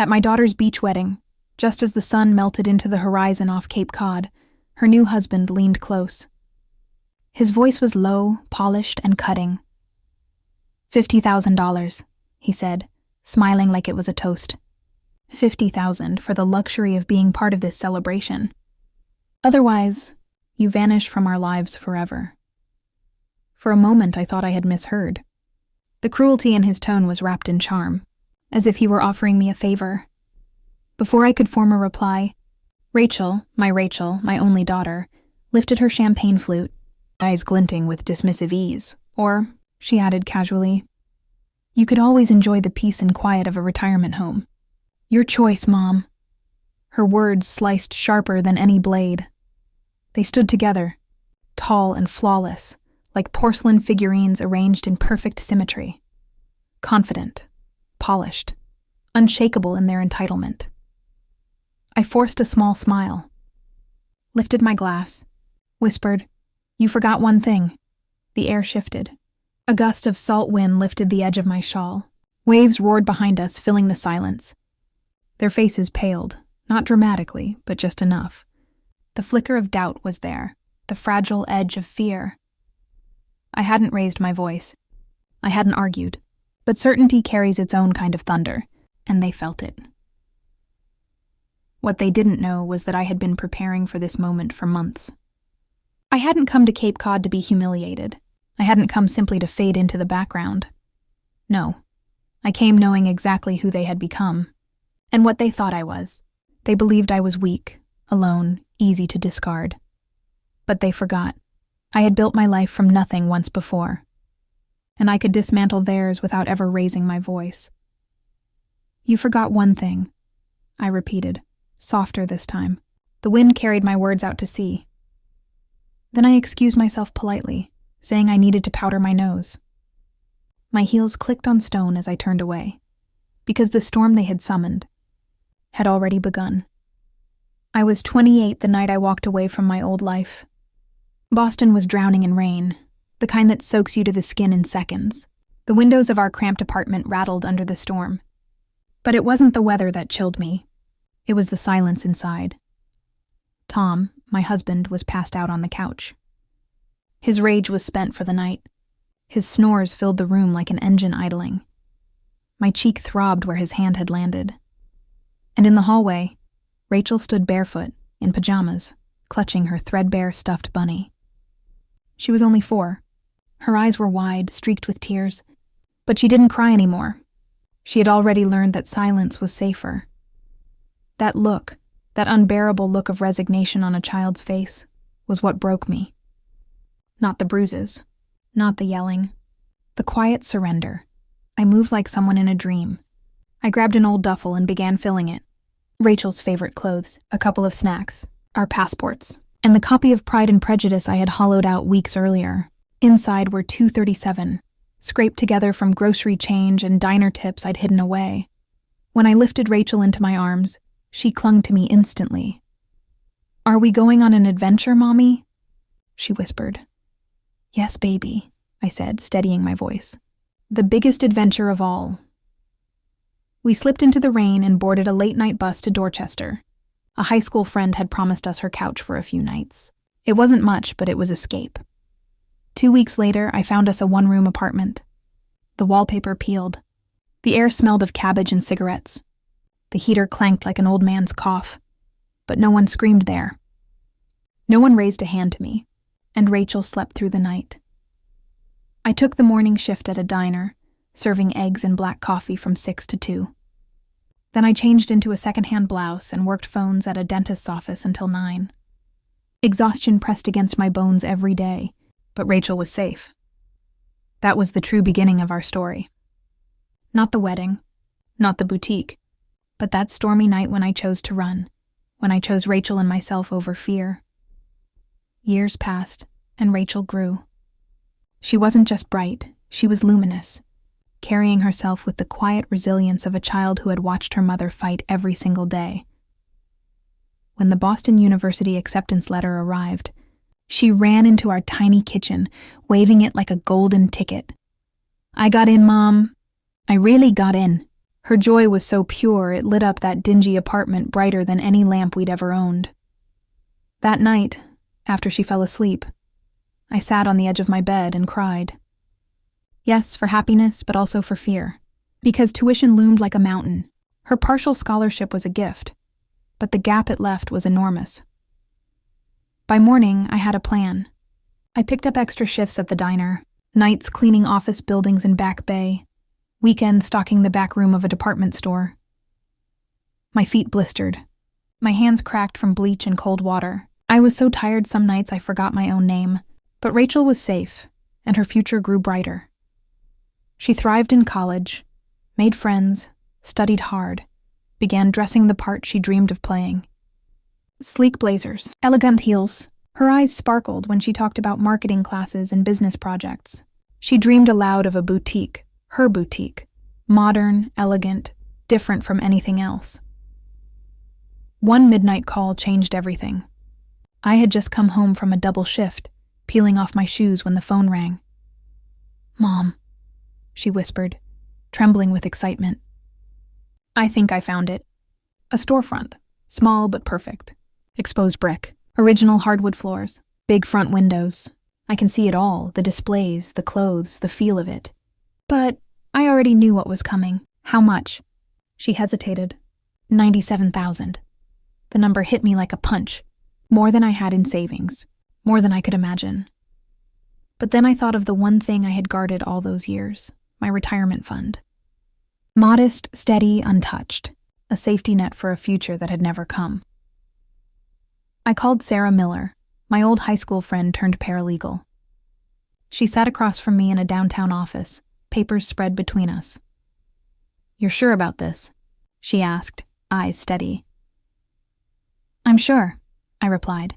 At my daughter's beach wedding, just as the sun melted into the horizon off Cape Cod, her new husband leaned close. His voice was low, polished, and cutting. $50,000, he said, smiling like it was a toast. $50,000 for the luxury of being part of this celebration. Otherwise, you vanish from our lives forever. For a moment, I thought I had misheard. The cruelty in his tone was wrapped in charm, as if he were offering me a favor. Before I could form a reply, Rachel, my only daughter, lifted her champagne flute, eyes glinting with dismissive ease. Or, she added casually, "You could always enjoy the peace and quiet of a retirement home. Your choice, Mom." Her words sliced sharper than any blade. They stood together, tall and flawless, like porcelain figurines arranged in perfect symmetry. Confident, polished, unshakable in their entitlement. I forced a small smile, lifted my glass, whispered, "You forgot one thing." The air shifted. A gust of salt wind lifted the edge of my shawl. Waves roared behind us, filling the silence. Their faces paled, not dramatically, but just enough. The flicker of doubt was there, the fragile edge of fear. I hadn't raised my voice. I hadn't argued. But certainty carries its own kind of thunder, and they felt it. What they didn't know was that I had been preparing for this moment for months. I hadn't come to Cape Cod to be humiliated. I hadn't come simply to fade into the background. No, I came knowing exactly who they had become, and what they thought I was. They believed I was weak, alone, easy to discard. But they forgot. I had built my life from nothing once before, and I could dismantle theirs without ever raising my voice. "You forgot one thing," I repeated, softer this time. The wind carried my words out to sea. Then I excused myself politely, saying I needed to powder my nose. My heels clicked on stone as I turned away, because the storm they had summoned had already begun. I was 28 the night I walked away from my old life. Boston was drowning in rain, the kind that soaks you to the skin in seconds. The windows of our cramped apartment rattled under the storm. But it wasn't the weather that chilled me. It was the silence inside. Tom, my husband, was passed out on the couch. His rage was spent for the night. His snores filled the room like an engine idling. My cheek throbbed where his hand had landed. And in the hallway, Rachel stood barefoot, in pajamas, clutching her threadbare stuffed bunny. She was only 4. Her eyes were wide, streaked with tears, but she didn't cry anymore. She had already learned that silence was safer. That look, that unbearable look of resignation on a child's face, was what broke me. Not the bruises, not the yelling, the quiet surrender. I moved like someone in a dream. I grabbed an old duffel and began filling it. Rachel's favorite clothes, a couple of snacks, our passports, and the copy of Pride and Prejudice I had hollowed out weeks earlier. Inside were $2.37, scraped together from grocery change and diner tips I'd hidden away. When I lifted Rachel into my arms, she clung to me instantly. "Are we going on an adventure, Mommy?" she whispered. "Yes, baby," I said, steadying my voice. "The biggest adventure of all." We slipped into the rain and boarded a late-night bus to Dorchester. A high school friend had promised us her couch for a few nights. It wasn't much, but it was escape. 2 weeks later, I found us a one-room apartment. The wallpaper peeled. The air smelled of cabbage and cigarettes. The heater clanked like an old man's cough. But no one screamed there. No one raised a hand to me, and Rachel slept through the night. I took the morning shift at a diner, serving eggs and black coffee from 6 to 2. Then I changed into a second-hand blouse and worked phones at a dentist's office until 9. Exhaustion pressed against my bones every day, but Rachel was safe. That was the true beginning of our story. Not the wedding, not the boutique, but that stormy night when I chose to run, when I chose Rachel and myself over fear. Years passed, and Rachel grew. She wasn't just bright, she was luminous, carrying herself with the quiet resilience of a child who had watched her mother fight every single day. When the Boston University acceptance letter arrived, she ran into our tiny kitchen, waving it like a golden ticket. "I got in, Mom. I really got in," Her joy was so pure it lit up that dingy apartment brighter than any lamp we'd ever owned. That night, after she fell asleep, I sat on the edge of my bed and cried. Yes, for happiness, but also for fear. Because tuition loomed like a mountain. Her partial scholarship was a gift, but the gap it left was enormous. By morning, I had a plan. I picked up extra shifts at the diner, nights cleaning office buildings in Back Bay, weekends stocking the back room of a department store. My feet blistered. My hands cracked from bleach and cold water. I was so tired some nights I forgot my own name, but Rachel was safe, and her future grew brighter. She thrived in college, made friends, studied hard, began dressing the part she dreamed of playing. Sleek blazers, elegant heels. Her eyes sparkled when she talked about marketing classes and business projects. She dreamed aloud of a boutique, her boutique, modern, elegant, different from anything else. One midnight call changed everything. I had just come home from a double shift, peeling off my shoes when the phone rang. "Mom," she whispered, trembling with excitement. "I think I found it. A storefront, small but perfect. Exposed brick, original hardwood floors, big front windows. I can see it all, the displays, the clothes, the feel of it. But I already knew what was coming. How much?" She hesitated. 97,000. The number hit me like a punch. More than I had in savings. More than I could imagine. But then I thought of the one thing I had guarded all those years, my retirement fund. Modest, steady, untouched. A safety net for a future that had never come. I called Sarah Miller, my old high school friend turned paralegal. She sat across from me in a downtown office, papers spread between us. "You're sure about this?" she asked, eyes steady. "I'm sure," I replied.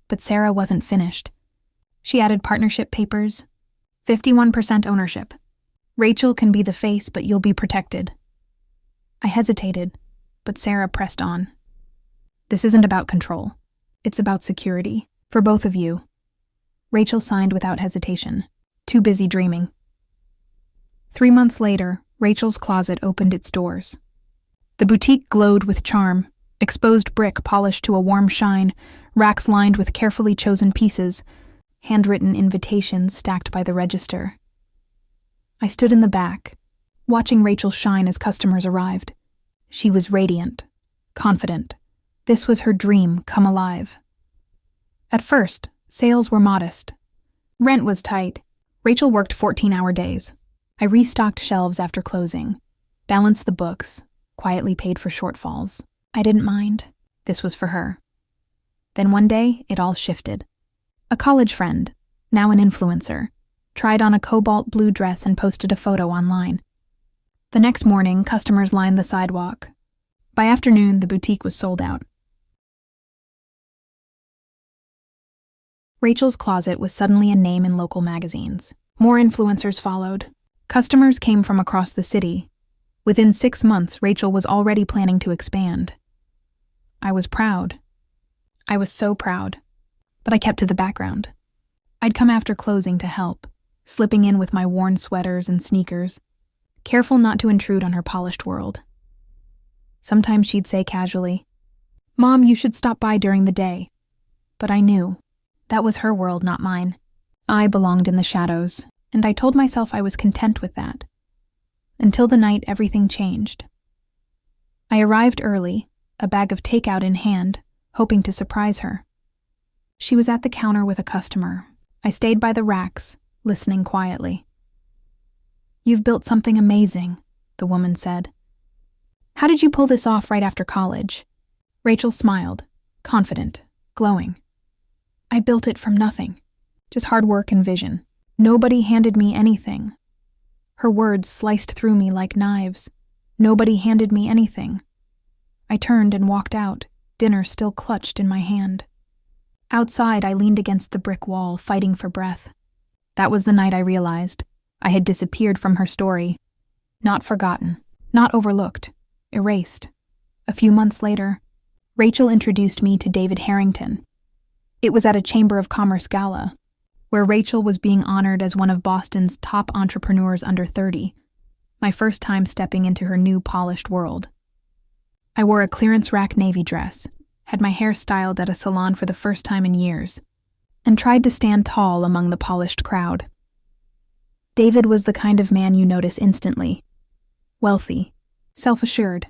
But Sarah wasn't finished. She added partnership papers, 51% ownership. "Rachel can be the face, but you'll be protected." I hesitated, but Sarah pressed on. "This isn't about control. It's about security, for both of you." Rachel signed without hesitation, too busy dreaming. 3 months later, Rachel's closet opened its doors. The boutique glowed with charm, exposed brick polished to a warm shine, racks lined with carefully chosen pieces, handwritten invitations stacked by the register. I stood in the back, watching Rachel shine as customers arrived. She was radiant, confident. This was her dream come alive. At first, sales were modest. Rent was tight. Rachel worked 14-hour days. I restocked shelves after closing, balanced the books, quietly paid for shortfalls. I didn't mind. This was for her. Then one day, it all shifted. A college friend, now an influencer, tried on a cobalt blue dress and posted a photo online. The next morning, customers lined the sidewalk. By afternoon, the boutique was sold out. Rachel's closet was suddenly a name in local magazines. More influencers followed. Customers came from across the city. Within 6 months, Rachel was already planning to expand. I was proud. I was so proud. But I kept to the background. I'd come after closing to help, slipping in with my worn sweaters and sneakers, careful not to intrude on her polished world. Sometimes she'd say casually, "Mom, you should stop by during the day." But I knew. That was her world, not mine. I belonged in the shadows, and I told myself I was content with that. Until the night everything changed. I arrived early, a bag of takeout in hand, hoping to surprise her. She was at the counter with a customer. I stayed by the racks, listening quietly. "You've built something amazing," the woman said. "How did you pull this off right after college?" Rachel smiled, confident, glowing. "I built it from nothing. Just hard work and vision. Nobody handed me anything." Her words sliced through me like knives. Nobody handed me anything. I turned and walked out, dinner still clutched in my hand. Outside, I leaned against the brick wall, fighting for breath. That was the night I realized I had disappeared from her story. Not forgotten, not overlooked, erased. A few months later, Rachel introduced me to David Harrington. It was at a Chamber of Commerce gala, where Rachel was being honored as one of Boston's top entrepreneurs under 30. my first time stepping into her new polished world. I wore a clearance rack navy dress, had my hair styled at a salon for the first time in years, and tried to stand tall among the polished crowd. David was the kind of man you notice instantly. Wealthy, self-assured,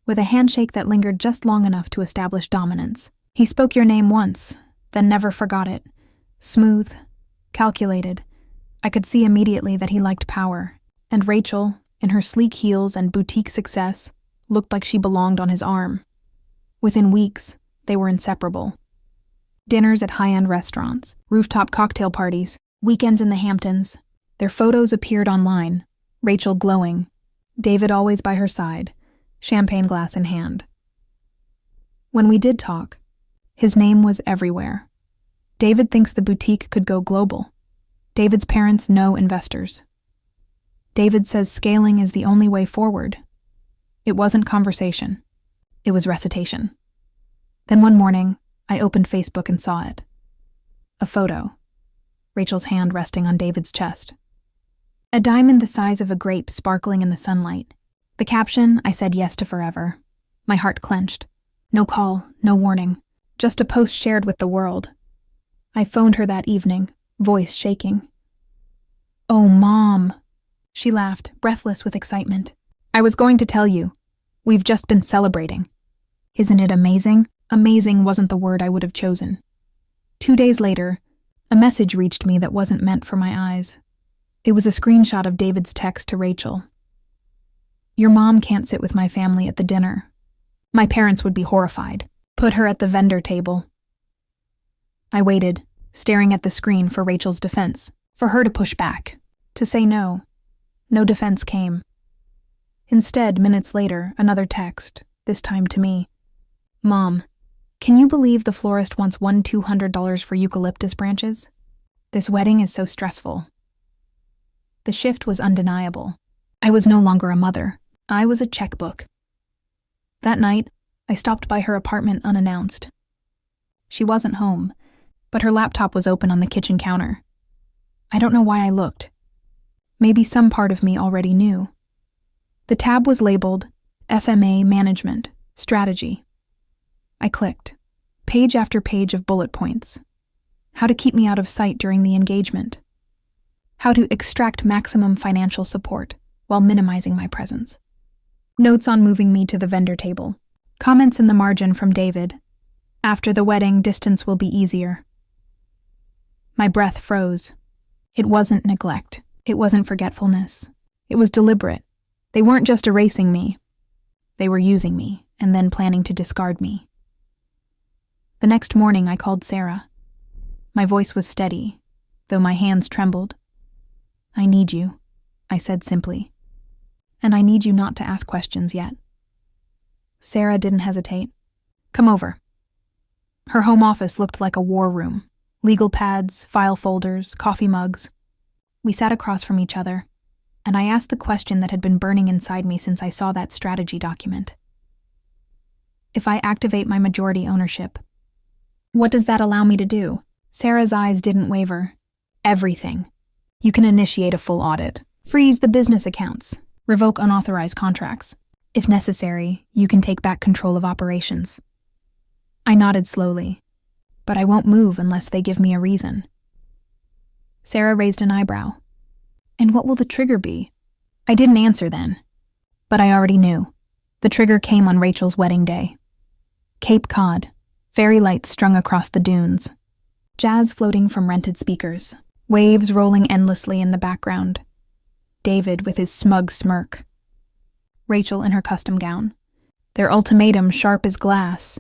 with a handshake that lingered just long enough to establish dominance. He spoke your name once, then never forgot it. Smooth, calculated. I could see immediately that he liked power, and Rachel, in her sleek heels and boutique success, looked like she belonged on his arm. Within weeks, they were inseparable. Dinners at high-end restaurants, rooftop cocktail parties, weekends in the Hamptons. Their photos appeared online, Rachel glowing, David always by her side, champagne glass in hand. When we did talk, his name was everywhere. David thinks the boutique could go global. David's parents know investors. David says scaling is the only way forward. It wasn't conversation. It was recitation. Then one morning, I opened Facebook and saw it. A photo. Rachel's hand resting on David's chest. A diamond the size of a grape sparkling in the sunlight. The caption, I said yes to forever. My heart clenched. No call, no warning. Just a post shared with the world. I phoned her that evening, voice shaking. "Oh, Mom," she laughed, breathless with excitement. "I was going to tell you. We've just been celebrating." Isn't it amazing? Amazing wasn't the word I would have chosen. 2 days later, a message reached me that wasn't meant for my eyes. It was a screenshot of David's text to Rachel. "Your mom can't sit with my family at the dinner. My parents would be horrified. Put her at the vendor table." I waited, staring at the screen for Rachel's defense, for her to push back, to say no. No defense came. Instead, minutes later, another text, this time to me. "Mom, can you believe the florist wants $200 for eucalyptus branches? This wedding is so stressful." The shift was undeniable. I was no longer a mother. I was a checkbook. That night, I stopped by her apartment unannounced. She wasn't home, but her laptop was open on the kitchen counter. I don't know why I looked. Maybe some part of me already knew. The tab was labeled FMA Management, Strategy. I clicked. Page after page of bullet points. How to keep me out of sight during the engagement. How to extract maximum financial support while minimizing my presence. Notes on moving me to the vendor table. Comments in the margin from David. After the wedding, distance will be easier. My breath froze. It wasn't neglect. It wasn't forgetfulness. It was deliberate. They weren't just erasing me. They were using me and then planning to discard me. The next morning, I called Sarah. My voice was steady, though my hands trembled. "I need you," I said simply. "And I need you not to ask questions yet." Sarah didn't hesitate. "Come over." Her home office looked like a war room. Legal pads, file folders, coffee mugs. We sat across from each other, and I asked the question that had been burning inside me since I saw that strategy document. If I activate my majority ownership, what does that allow me to do? Sarah's eyes didn't waver. Everything. You can initiate a full audit, freeze the business accounts, revoke unauthorized contracts. If necessary, you can take back control of operations. I nodded slowly, but I won't move unless they give me a reason. Sarah raised an eyebrow. "And what will the trigger be?" I didn't answer then, but I already knew. The trigger came on Rachel's wedding day. Cape Cod, fairy lights strung across the dunes, jazz floating from rented speakers, waves rolling endlessly in the background. David with his smug smirk. Rachel in her custom gown. Their ultimatum sharp as glass.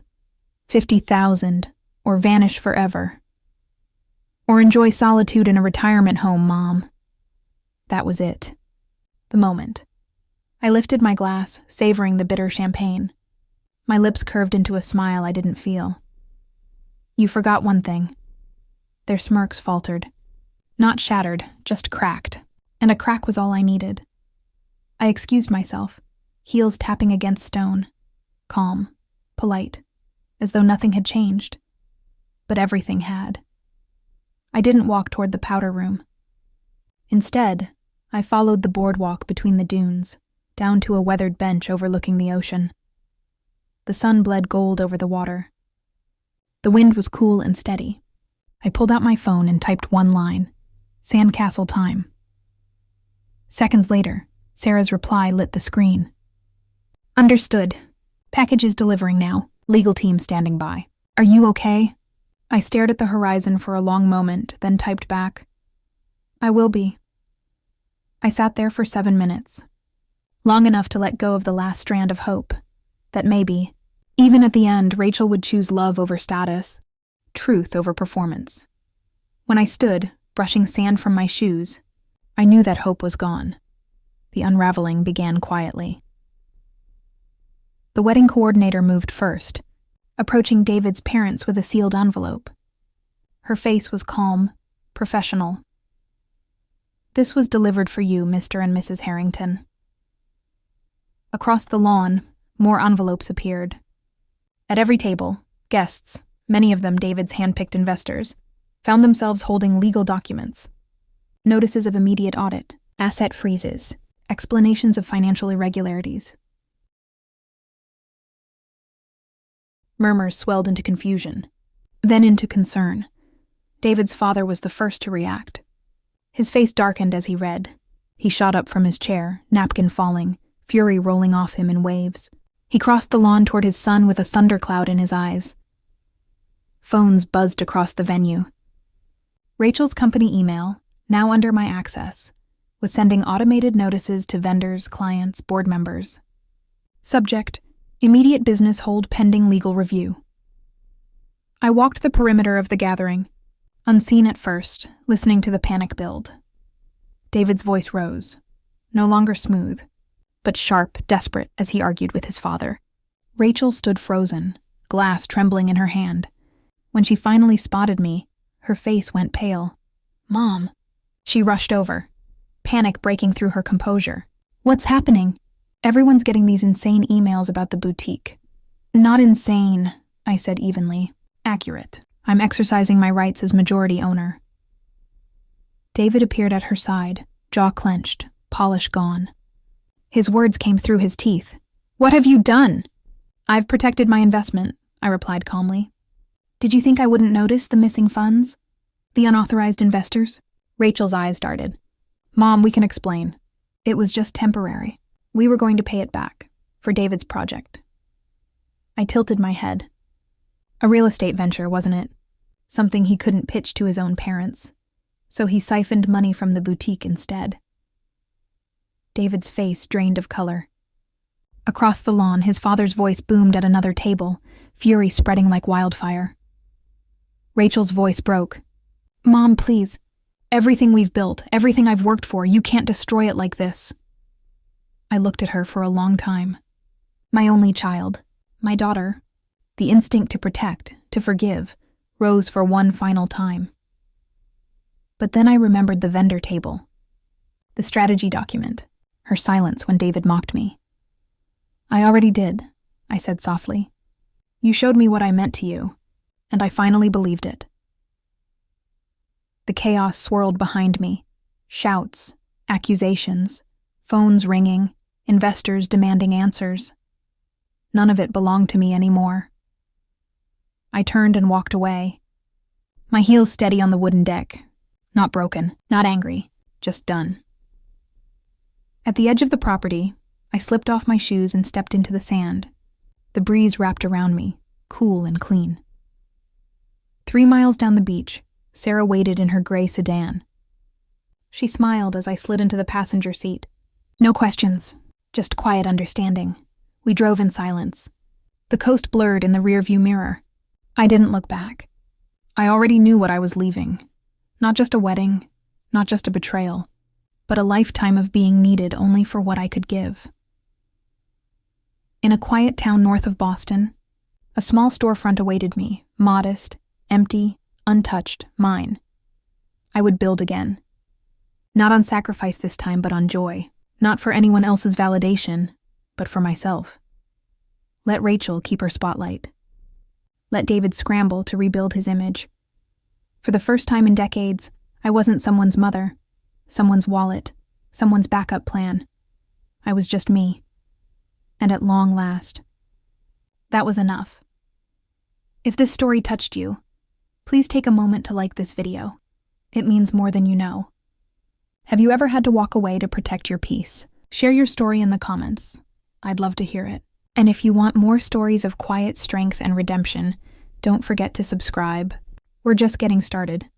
50,000, or vanish forever. Or enjoy solitude in a retirement home, Mom. That was it. The moment. I lifted my glass, savoring the bitter champagne. My lips curved into a smile I didn't feel. "You forgot one thing." Their smirks faltered. Not shattered, just cracked. And a crack was all I needed. I excused myself, heels tapping against stone. Calm, polite, as though nothing had changed. But everything had. I didn't walk toward the powder room. Instead, I followed the boardwalk between the dunes, down to a weathered bench overlooking the ocean. The sun bled gold over the water. The wind was cool and steady. I pulled out my phone and typed one line, Sandcastle Time. Seconds later, Sarah's reply lit the screen. Understood. Package is delivering now. Legal team standing by. Are you okay? I stared at the horizon for a long moment, then typed back, I will be. I sat there for 7 minutes, long enough to let go of the last strand of hope, that maybe, even at the end, Rachel would choose love over status, truth over performance. When I stood, brushing sand from my shoes, I knew that hope was gone. The unraveling began quietly. The wedding coordinator moved first, approaching David's parents with a sealed envelope. Her face was calm, professional. This was delivered for you, Mr. and Mrs. Harrington. Across the lawn, more envelopes appeared. At every table, guests, many of them David's hand-picked investors, found themselves holding legal documents. Notices of immediate audit, asset freezes, explanations of financial irregularities. Murmurs swelled into confusion, then into concern. David's father was the first to react. His face darkened as he read. He shot up from his chair, napkin falling, fury rolling off him in waves. He crossed the lawn toward his son with a thundercloud in his eyes. Phones buzzed across the venue. Rachel's company email, now under my access, was sending automated notices to vendors, clients, board members. Subject: immediate business hold pending legal review. I walked the perimeter of the gathering, unseen at first, listening to the panic build. David's voice rose, no longer smooth, but sharp, desperate as he argued with his father. Rachel stood frozen, glass trembling in her hand. When she finally spotted me, her face went pale. Mom. She rushed over, panic breaking through her composure. What's happening? Everyone's getting these insane emails about the boutique. Not insane, I said evenly. Accurate. I'm exercising my rights as majority owner. David appeared at her side, jaw clenched, polish gone. His words came through his teeth. What have you done? I've protected my investment, I replied calmly. Did you think I wouldn't notice the missing funds? The unauthorized investors? Rachel's eyes darted. Mom, we can explain. It was just temporary. We were going to pay it back, for David's project. I tilted my head. A real estate venture, wasn't it? Something he couldn't pitch to his own parents. So he siphoned money from the boutique instead. David's face drained of color. Across the lawn, his father's voice boomed at another table, fury spreading like wildfire. Rachel's voice broke. Mom, please. Everything we've built, everything I've worked for, you can't destroy it like this. I looked at her for a long time. My only child, my daughter. The instinct to protect, to forgive, rose for one final time. But then I remembered the vendor table, the strategy document, her silence when David mocked me. I already did, I said softly. You showed me what I meant to you, and I finally believed it. The chaos swirled behind me, shouts, accusations, phones ringing, investors demanding answers. None of it belonged to me anymore. I turned and walked away, my heels steady on the wooden deck. Not broken, not angry, just done. At the edge of the property, I slipped off my shoes and stepped into the sand. The breeze wrapped around me, cool and clean. 3 miles down the beach, Sarah waited in her gray sedan. She smiled as I slid into the passenger seat. No questions, just quiet understanding. We drove in silence. The coast blurred in the rearview mirror. I didn't look back. I already knew what I was leaving. Not just a wedding, not just a betrayal, but a lifetime of being needed only for what I could give. In a quiet town north of Boston, a small storefront awaited me, modest, empty, untouched, mine. I would build again. Not on sacrifice this time, but on joy. Not for anyone else's validation, but for myself. Let Rachel keep her spotlight. Let David scramble to rebuild his image. For the first time in decades, I wasn't someone's mother, someone's wallet, someone's backup plan. I was just me. And at long last. That was enough. If this story touched you, please take a moment to like this video. It means more than you know. Have you ever had to walk away to protect your peace? Share your story in the comments. I'd love to hear it. And if you want more stories of quiet strength and redemption, don't forget to subscribe. We're just getting started.